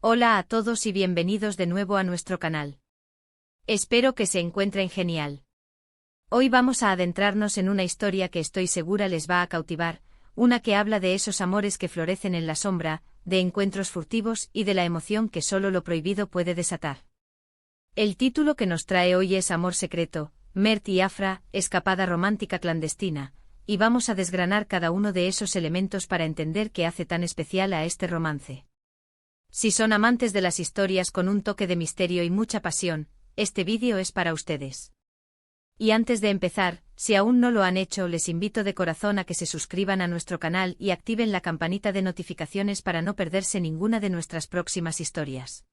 Hola a todos y bienvenidos de nuevo a nuestro canal. Espero que se encuentren genial. Hoy vamos a adentrarnos en una historia que estoy segura les va a cautivar, una que habla de esos amores que florecen en la sombra, de encuentros furtivos y de la emoción que solo lo prohibido puede desatar. El título que nos trae hoy es Amor secreto, Mert y Afra, escapada romántica clandestina, y vamos a desgranar cada uno de esos elementos para entender qué hace tan especial a este romance. Si son amantes de las historias con un toque de misterio y mucha pasión, este vídeo es para ustedes. Y antes de empezar, si aún no lo han hecho, les invito de corazón a que se suscriban a nuestro canal y activen la campanita de notificaciones para no perderse ninguna de nuestras próximas historias.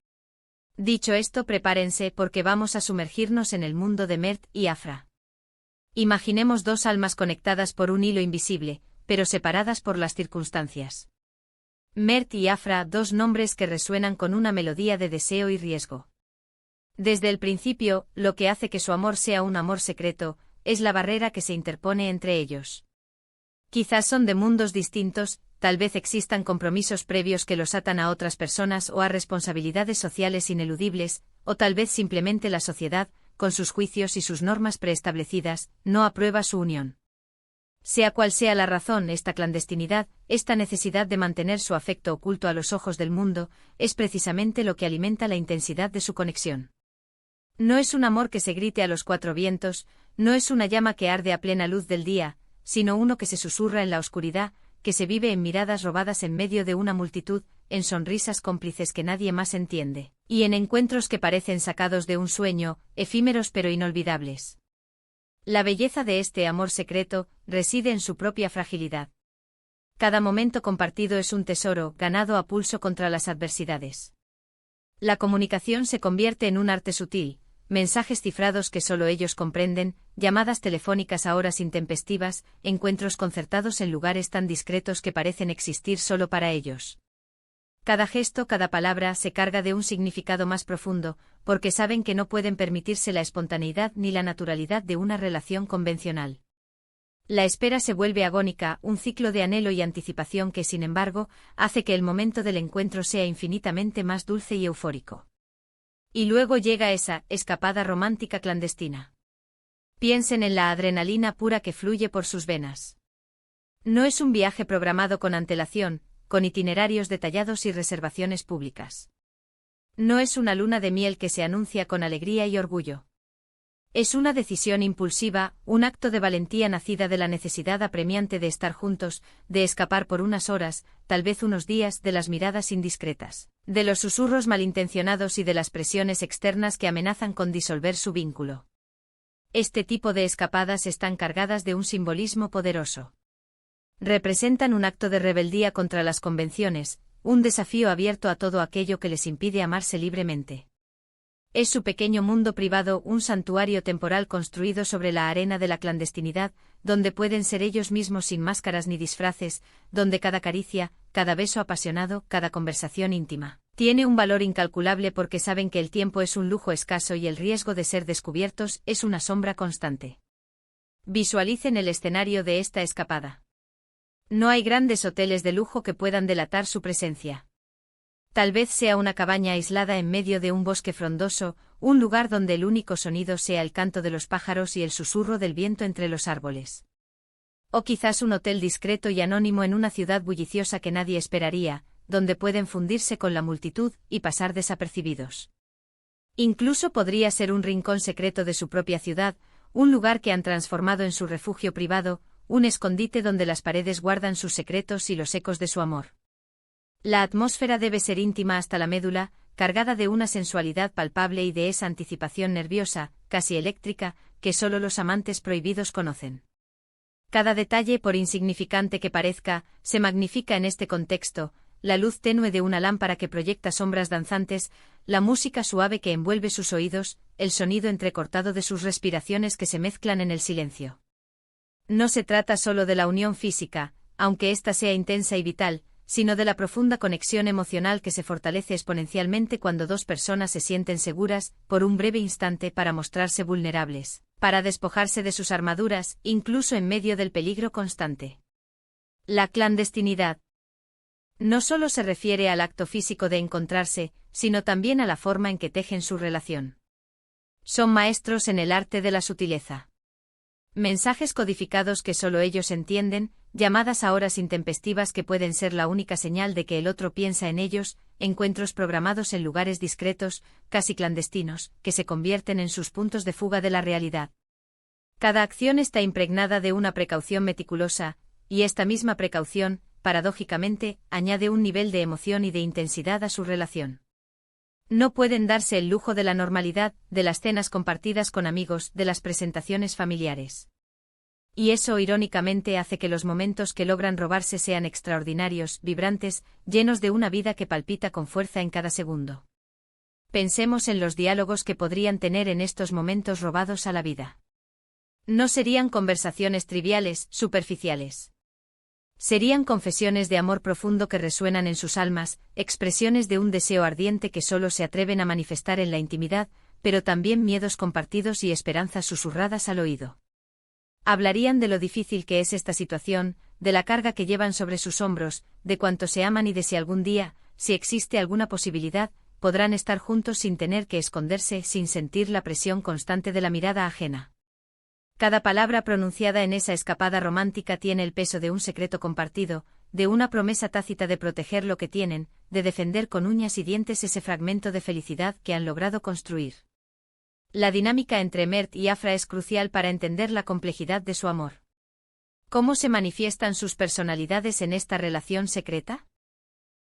Dicho esto, prepárense porque vamos a sumergirnos en el mundo de Mert y Afra. Imaginemos dos almas conectadas por un hilo invisible, pero separadas por las circunstancias. Mert y Afra, dos nombres que resuenan con una melodía de deseo y riesgo. Desde el principio, lo que hace que su amor sea un amor secreto, es la barrera que se interpone entre ellos. Quizás son de mundos distintos, tal vez existan compromisos previos que los atan a otras personas o a responsabilidades sociales ineludibles, o tal vez simplemente la sociedad, con sus juicios y sus normas preestablecidas, no aprueba su unión. Sea cual sea la razón, esta clandestinidad, esta necesidad de mantener su afecto oculto a los ojos del mundo, es precisamente lo que alimenta la intensidad de su conexión. No es un amor que se grite a los cuatro vientos, no es una llama que arde a plena luz del día, sino uno que se susurra en la oscuridad, que se vive en miradas robadas en medio de una multitud, en sonrisas cómplices que nadie más entiende, y en encuentros que parecen sacados de un sueño, efímeros pero inolvidables. La belleza de este amor secreto reside en su propia fragilidad. Cada momento compartido es un tesoro, ganado a pulso contra las adversidades. La comunicación se convierte en un arte sutil, mensajes cifrados que solo ellos comprenden, llamadas telefónicas a horas intempestivas, encuentros concertados en lugares tan discretos que parecen existir solo para ellos. Cada gesto, cada palabra se carga de un significado más profundo, porque saben que no pueden permitirse la espontaneidad ni la naturalidad de una relación convencional. La espera se vuelve agónica, un ciclo de anhelo y anticipación que, sin embargo, hace que el momento del encuentro sea infinitamente más dulce y eufórico. Y luego llega esa escapada romántica clandestina. Piensen en la adrenalina pura que fluye por sus venas. No es un viaje programado con antelación, con itinerarios detallados y reservaciones públicas. No es una luna de miel que se anuncia con alegría y orgullo. Es una decisión impulsiva, un acto de valentía nacida de la necesidad apremiante de estar juntos, de escapar por unas horas, tal vez unos días, de las miradas indiscretas, de los susurros malintencionados y de las presiones externas que amenazan con disolver su vínculo. Este tipo de escapadas están cargadas de un simbolismo poderoso. Representan un acto de rebeldía contra las convenciones, un desafío abierto a todo aquello que les impide amarse libremente. Es su pequeño mundo privado, un santuario temporal construido sobre la arena de la clandestinidad, donde pueden ser ellos mismos sin máscaras ni disfraces, donde cada caricia, cada beso apasionado, cada conversación íntima, tiene un valor incalculable porque saben que el tiempo es un lujo escaso y el riesgo de ser descubiertos es una sombra constante. Visualicen el escenario de esta escapada. No hay grandes hoteles de lujo que puedan delatar su presencia. Tal vez sea una cabaña aislada en medio de un bosque frondoso, un lugar donde el único sonido sea el canto de los pájaros y el susurro del viento entre los árboles. O quizás un hotel discreto y anónimo en una ciudad bulliciosa que nadie esperaría, donde pueden fundirse con la multitud y pasar desapercibidos. Incluso podría ser un rincón secreto de su propia ciudad, un lugar que han transformado en su refugio privado, un escondite donde las paredes guardan sus secretos y los ecos de su amor. La atmósfera debe ser íntima hasta la médula, cargada de una sensualidad palpable y de esa anticipación nerviosa, casi eléctrica, que solo los amantes prohibidos conocen. Cada detalle, por insignificante que parezca, se magnifica en este contexto, la luz tenue de una lámpara que proyecta sombras danzantes, la música suave que envuelve sus oídos, el sonido entrecortado de sus respiraciones que se mezclan en el silencio. No se trata solo de la unión física, aunque ésta sea intensa y vital, sino de la profunda conexión emocional que se fortalece exponencialmente cuando dos personas se sienten seguras, por un breve instante, para mostrarse vulnerables, para despojarse de sus armaduras, incluso en medio del peligro constante. La clandestinidad. No solo se refiere al acto físico de encontrarse, sino también a la forma en que tejen su relación. Son maestros en el arte de la sutileza. Mensajes codificados que solo ellos entienden, llamadas a horas intempestivas que pueden ser la única señal de que el otro piensa en ellos, encuentros programados en lugares discretos, casi clandestinos, que se convierten en sus puntos de fuga de la realidad. Cada acción está impregnada de una precaución meticulosa, y esta misma precaución, paradójicamente, añade un nivel de emoción y de intensidad a su relación. No pueden darse el lujo de la normalidad, de las cenas compartidas con amigos, de las presentaciones familiares. Y eso irónicamente hace que los momentos que logran robarse sean extraordinarios, vibrantes, llenos de una vida que palpita con fuerza en cada segundo. Pensemos en los diálogos que podrían tener en estos momentos robados a la vida. No serían conversaciones triviales, superficiales. Serían confesiones de amor profundo que resuenan en sus almas, expresiones de un deseo ardiente que solo se atreven a manifestar en la intimidad, pero también miedos compartidos y esperanzas susurradas al oído. Hablarían de lo difícil que es esta situación, de la carga que llevan sobre sus hombros, de cuánto se aman y de si algún día, si existe alguna posibilidad, podrán estar juntos sin tener que esconderse, sin sentir la presión constante de la mirada ajena. Cada palabra pronunciada en esa escapada romántica tiene el peso de un secreto compartido, de una promesa tácita de proteger lo que tienen, de defender con uñas y dientes ese fragmento de felicidad que han logrado construir. La dinámica entre Mert y Afra es crucial para entender la complejidad de su amor. ¿Cómo se manifiestan sus personalidades en esta relación secreta?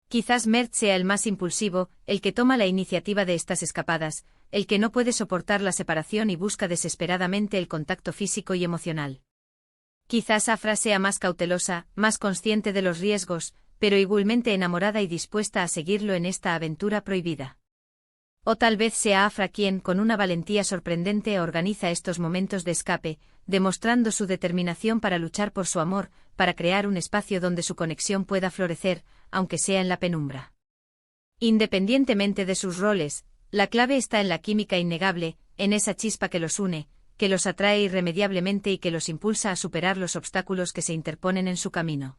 Quizás Mert sea el más impulsivo, el que toma la iniciativa de estas escapadas, el que no puede soportar la separación y busca desesperadamente el contacto físico y emocional. Quizás Afra sea más cautelosa, más consciente de los riesgos, pero igualmente enamorada y dispuesta a seguirlo en esta aventura prohibida. O tal vez sea Afra quien, con una valentía sorprendente, organiza estos momentos de escape, demostrando su determinación para luchar por su amor, para crear un espacio donde su conexión pueda florecer, aunque sea en la penumbra. Independientemente de sus roles, la clave está en la química innegable, en esa chispa que los une, que los atrae irremediablemente y que los impulsa a superar los obstáculos que se interponen en su camino.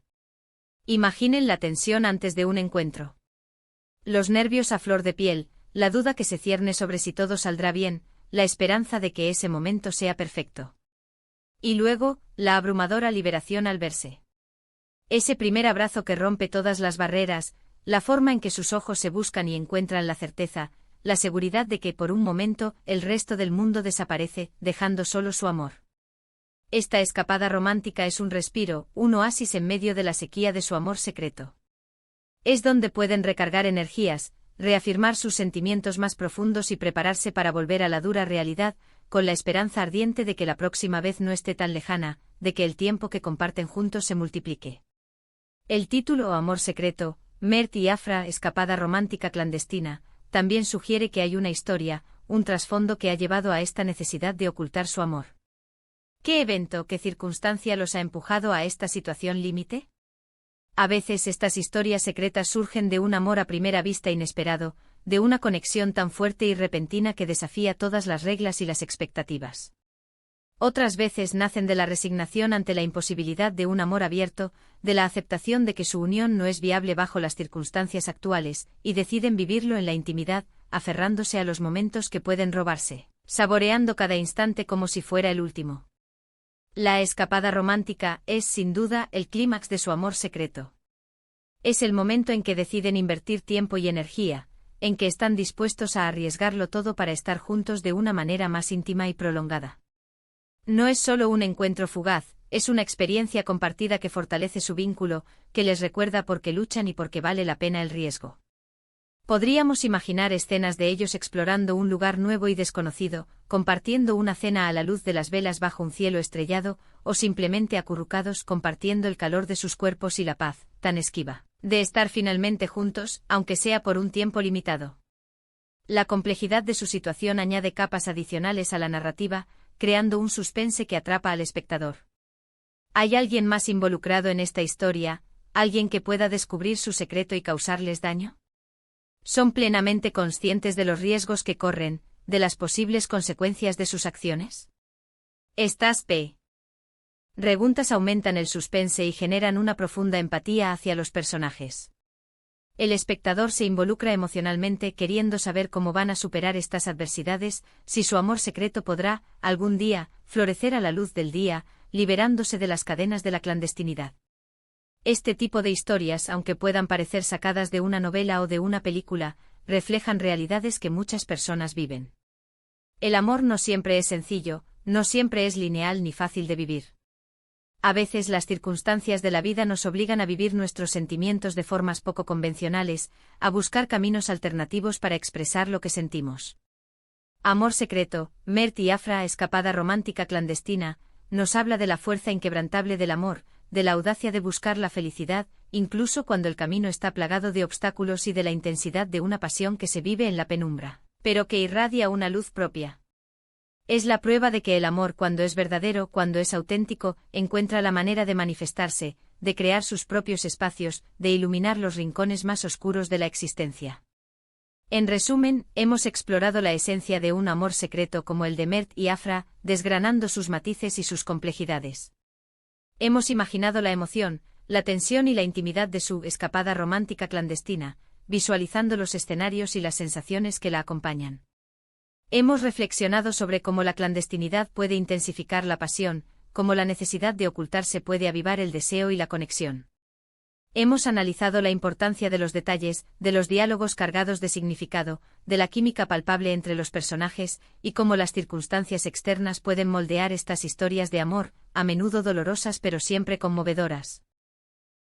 Imaginen la tensión antes de un encuentro. Los nervios a flor de piel, la duda que se cierne sobre si todo saldrá bien, la esperanza de que ese momento sea perfecto. Y luego, la abrumadora liberación al verse. Ese primer abrazo que rompe todas las barreras, la forma en que sus ojos se buscan y encuentran la certeza, la seguridad de que por un momento el resto del mundo desaparece, dejando solo su amor. Esta escapada romántica es un respiro, un oasis en medio de la sequía de su amor secreto. Es donde pueden recargar energías, reafirmar sus sentimientos más profundos y prepararse para volver a la dura realidad, con la esperanza ardiente de que la próxima vez no esté tan lejana, de que el tiempo que comparten juntos se multiplique. El título Amor secreto, Mert y Afra, escapada romántica clandestina, también sugiere que hay una historia, un trasfondo que ha llevado a esta necesidad de ocultar su amor. ¿Qué evento, qué circunstancia los ha empujado a esta situación límite? A veces estas historias secretas surgen de un amor a primera vista inesperado, de una conexión tan fuerte y repentina que desafía todas las reglas y las expectativas. Otras veces nacen de la resignación ante la imposibilidad de un amor abierto, de la aceptación de que su unión no es viable bajo las circunstancias actuales, y deciden vivirlo en la intimidad, aferrándose a los momentos que pueden robarse, saboreando cada instante como si fuera el último. La escapada romántica es, sin duda, el clímax de su amor secreto. Es el momento en que deciden invertir tiempo y energía, en que están dispuestos a arriesgarlo todo para estar juntos de una manera más íntima y prolongada. No es solo un encuentro fugaz, es una experiencia compartida que fortalece su vínculo, que les recuerda por qué luchan y por qué vale la pena el riesgo. Podríamos imaginar escenas de ellos explorando un lugar nuevo y desconocido, compartiendo una cena a la luz de las velas bajo un cielo estrellado, o simplemente acurrucados compartiendo el calor de sus cuerpos y la paz, tan esquiva, de estar finalmente juntos, aunque sea por un tiempo limitado. La complejidad de su situación añade capas adicionales a la narrativa, creando un suspense que atrapa al espectador. ¿Hay alguien más involucrado en esta historia, alguien que pueda descubrir su secreto y causarles daño? ¿Son plenamente conscientes de los riesgos que corren, de las posibles consecuencias de sus acciones? Estas preguntas aumentan el suspense y generan una profunda empatía hacia los personajes. El espectador se involucra emocionalmente queriendo saber cómo van a superar estas adversidades, si su amor secreto podrá, algún día, florecer a la luz del día, liberándose de las cadenas de la clandestinidad. Este tipo de historias, aunque puedan parecer sacadas de una novela o de una película, reflejan realidades que muchas personas viven. El amor no siempre es sencillo, no siempre es lineal ni fácil de vivir. A veces las circunstancias de la vida nos obligan a vivir nuestros sentimientos de formas poco convencionales, a buscar caminos alternativos para expresar lo que sentimos. Amor secreto, Mert y Afra, escapada romántica clandestina, nos habla de la fuerza inquebrantable del amor, de la audacia de buscar la felicidad, incluso cuando el camino está plagado de obstáculos, y de la intensidad de una pasión que se vive en la penumbra, pero que irradia una luz propia. Es la prueba de que el amor, cuando es verdadero, cuando es auténtico, encuentra la manera de manifestarse, de crear sus propios espacios, de iluminar los rincones más oscuros de la existencia. En resumen, hemos explorado la esencia de un amor secreto como el de Mert y Afra, desgranando sus matices y sus complejidades. Hemos imaginado la emoción, la tensión y la intimidad de su escapada romántica clandestina, visualizando los escenarios y las sensaciones que la acompañan. Hemos reflexionado sobre cómo la clandestinidad puede intensificar la pasión, cómo la necesidad de ocultarse puede avivar el deseo y la conexión. Hemos analizado la importancia de los detalles, de los diálogos cargados de significado, de la química palpable entre los personajes, y cómo las circunstancias externas pueden moldear estas historias de amor, a menudo dolorosas pero siempre conmovedoras.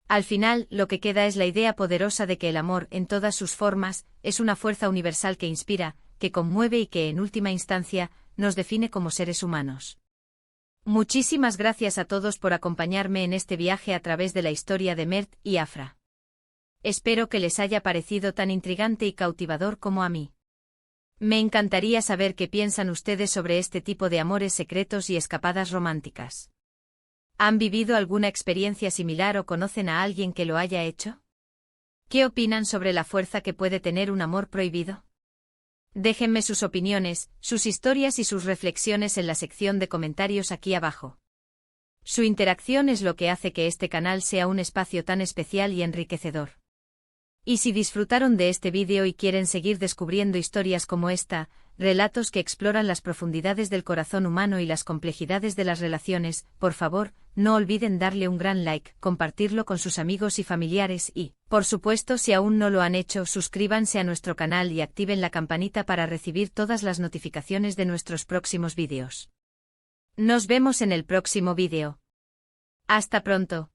Al final, lo que queda es la idea poderosa de que el amor, en todas sus formas, es una fuerza universal que inspira, que conmueve y que, en última instancia, nos define como seres humanos. Muchísimas gracias a todos por acompañarme en este viaje a través de la historia de Mert y Afra. Espero que les haya parecido tan intrigante y cautivador como a mí. Me encantaría saber qué piensan ustedes sobre este tipo de amores secretos y escapadas románticas. ¿Han vivido alguna experiencia similar o conocen a alguien que lo haya hecho? ¿Qué opinan sobre la fuerza que puede tener un amor prohibido? Déjenme sus opiniones, sus historias y sus reflexiones en la sección de comentarios aquí abajo. Su interacción es lo que hace que este canal sea un espacio tan especial y enriquecedor. Y si disfrutaron de este vídeo y quieren seguir descubriendo historias como esta, relatos que exploran las profundidades del corazón humano y las complejidades de las relaciones, por favor, no olviden darle un gran like, compartirlo con sus amigos y familiares y, por supuesto, si aún no lo han hecho, suscríbanse a nuestro canal y activen la campanita para recibir todas las notificaciones de nuestros próximos vídeos. Nos vemos en el próximo vídeo. Hasta pronto.